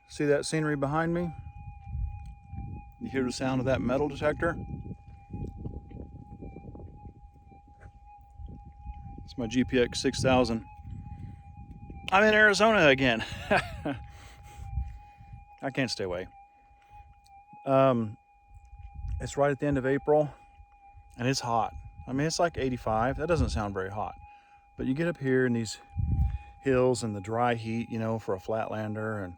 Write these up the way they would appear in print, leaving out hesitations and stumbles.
See that scenery behind me? You hear the sound of that metal detector? It's my GPX 6000. I'm in Arizona again. I can't stay away. It's right at the end of April, and it's hot. I mean, it's like 85. That doesn't sound very hot. But you get up here in these hills and the dry heat, you know, for a flatlander, and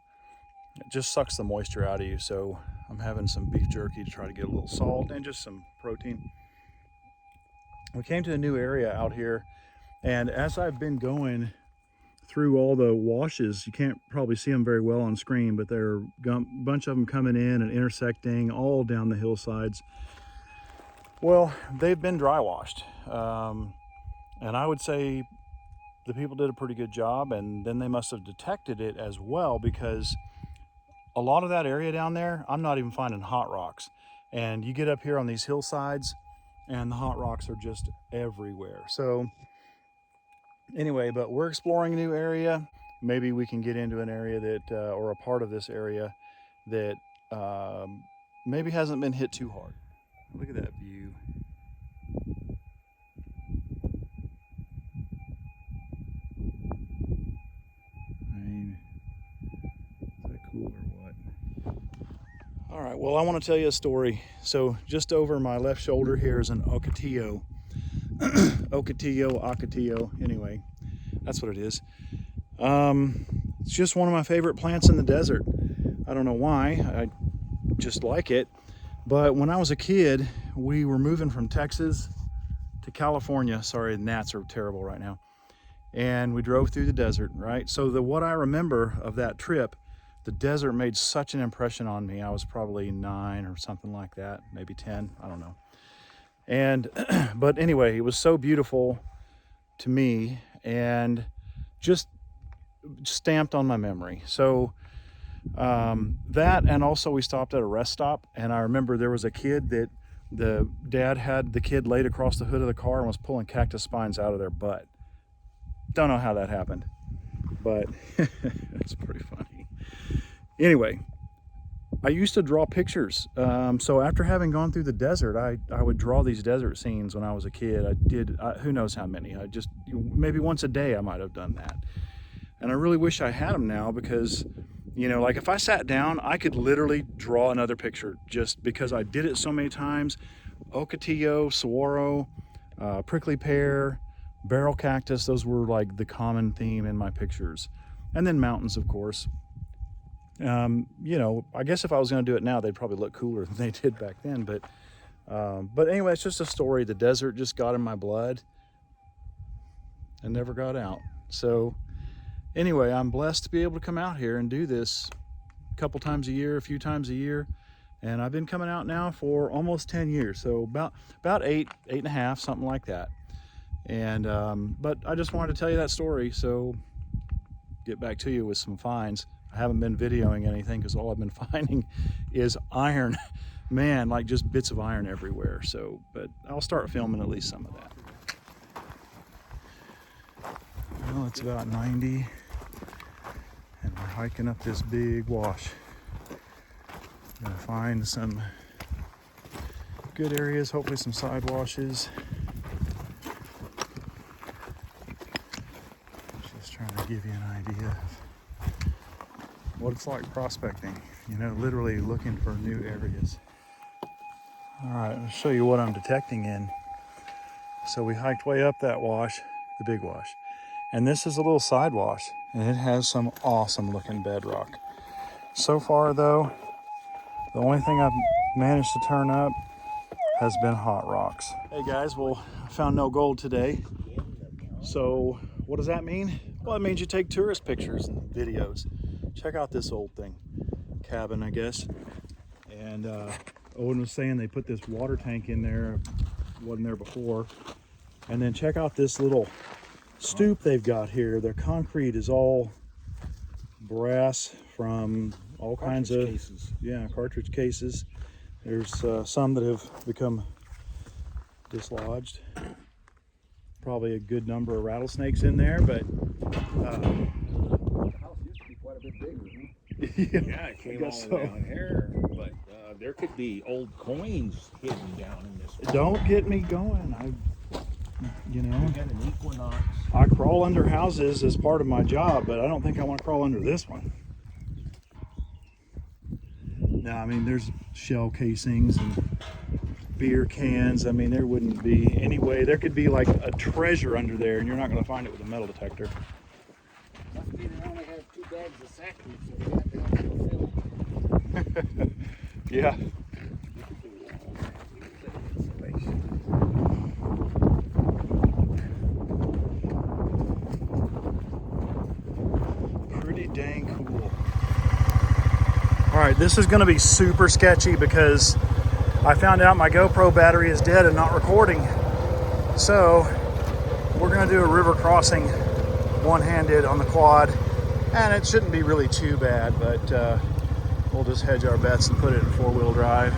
it just sucks the moisture out of you. So I'm having some beef jerky to try to get a little salt and just some protein. We came to a new area out here, and as I've been going through all the washes, you can't probably see them very well on screen, but there are a bunch of them coming in and intersecting all down the hillsides. Well, they've been dry washed, and I would say the people did a pretty good job, and then they must have detected it as well, because a lot of that area down there, I'm not even finding hot rocks. And you get up here on these hillsides and the hot rocks are just everywhere. So anyway, but we're exploring a new area. Maybe we can get into an area that, or a part of this area that maybe hasn't been hit too hard. Look at that view. I mean, is that cool or what? All right, well, I want to tell you a story. So just over my left shoulder here is an ocotillo. Ocotillo, anyway, that's what it is. It's just one of my favorite plants in the desert. I don't know why, I just like it. But when I was a kid, we were moving from Texas to California. Sorry, the gnats are terrible right now. And we drove through the desert, right? So what I remember of that trip, the desert made such an impression on me. I was probably 9 or something like that, maybe 10, I don't know. And, but anyway, it was so beautiful to me and just stamped on my memory. So that, and also we stopped at a rest stop, and I remember there was a kid that the dad had the kid laid across the hood of the car and was pulling cactus spines out of their butt. Don't know how that happened, but it's pretty funny. Anyway, I used to draw pictures. So after having gone through the desert, I would draw these desert scenes when I was a kid. I did, who knows how many. I just, maybe once a day I might have done that. And I really wish I had them now, because, you know, like if I sat down, I could literally draw another picture just because I did it so many times. Ocotillo, saguaro, prickly pear, barrel cactus, those were like the common theme in my pictures. And then mountains, of course. You know, I guess if I was going to do it now, they'd probably look cooler than they did back then. But anyway, it's just a story. The desert just got in my blood and never got out. So anyway, I'm blessed to be able to come out here and do this a couple times a year, a few times a year. And I've been coming out now for almost 10 years. So about eight and a half, something like that. And, but I just wanted to tell you that story. So get back to you with some finds. I haven't been videoing anything because all I've been finding is iron. Man, like just bits of iron everywhere. So, but I'll start filming at least some of that. Well, it's about 90 and we're hiking up this big wash. Gonna find some good areas, hopefully some side washes. Just trying to give you an idea of what it's like prospecting, you know, literally looking for new areas. All right, I'll show you what I'm detecting in. So we hiked way up that wash, the big wash, and this is a little side wash, and it has some awesome looking bedrock. So far though, the only thing I've managed to turn up has been hot rocks. Hey guys, well, I found no gold today. So what does that mean? Well, it means you take tourist pictures and videos. Check out this old thing, cabin, I guess. And Owen was saying they put this water tank in there, wasn't there before. And then check out this little stoop they've got here. Their concrete is all brass from all kinds of cases. Yeah, cartridge cases. There's some that have become dislodged. Probably a good number of rattlesnakes in there, but the house used to be quite a bit bigger, huh? Yeah, it came all guess the so. way down here, but there could be old coins hidden down in this one. Don't get me going. You know, We got an equinox. I crawl under houses as part of my job, but I don't think I want to crawl under this one. No, I mean, there's shell casings and beer cans. I mean, there wouldn't be any way. There could be like a treasure under there, and you're not going to find it with a metal detector. Must be they only have 2 bags of sacking, so they have to fill. Yeah. Pretty dang cool. All right, this is going to be super sketchy because I found out my GoPro battery is dead and not recording. So we're going to do a river crossing one-handed on the quad, and it shouldn't be really too bad, but we'll just hedge our bets and put it in 4-wheel drive.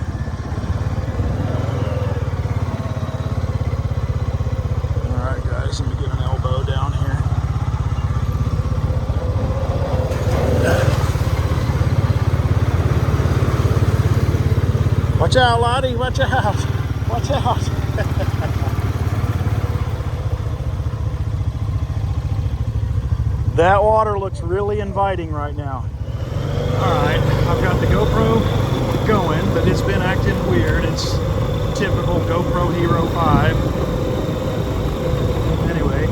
All right, guys, let me get an elbow down here. Watch out, Lottie, watch out. Watch out. That water looks really inviting right now. All right, I've got the GoPro going, but it's been acting weird. It's typical GoPro Hero 5. Anyway,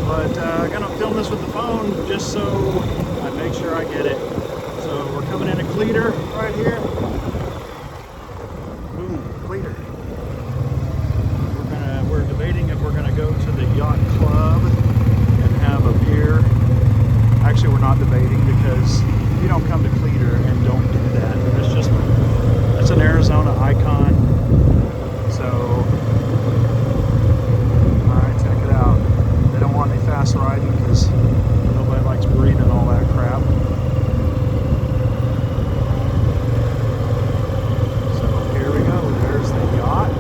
but I'm gonna film this with the phone just so I make sure I get it. So we're coming into Cleator right here. Boom, Cleator. We're debating if we're gonna go to the yacht club and have a beer. Actually, we're not debating because you don't come to Cleator and don't do that. That's an Arizona icon. So, all right, check it out. They don't want me fast riding because nobody likes breathing all that crap. So here we go. There's the yacht.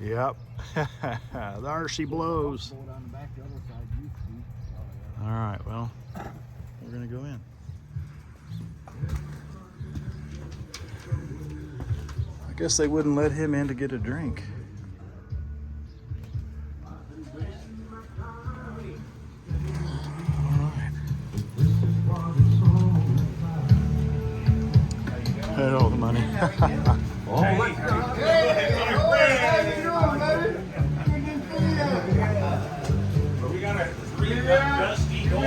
Yep. There she blows. All right, well, we're gonna go in. I guess they wouldn't let him in to get a drink. Had all the money. We got a 3-foot dusty gold.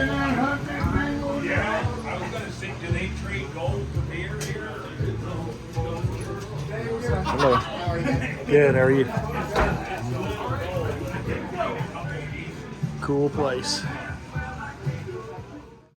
Yeah, I was gonna say, do they trade gold for beer here? Hello. Good, how are you? Cool place.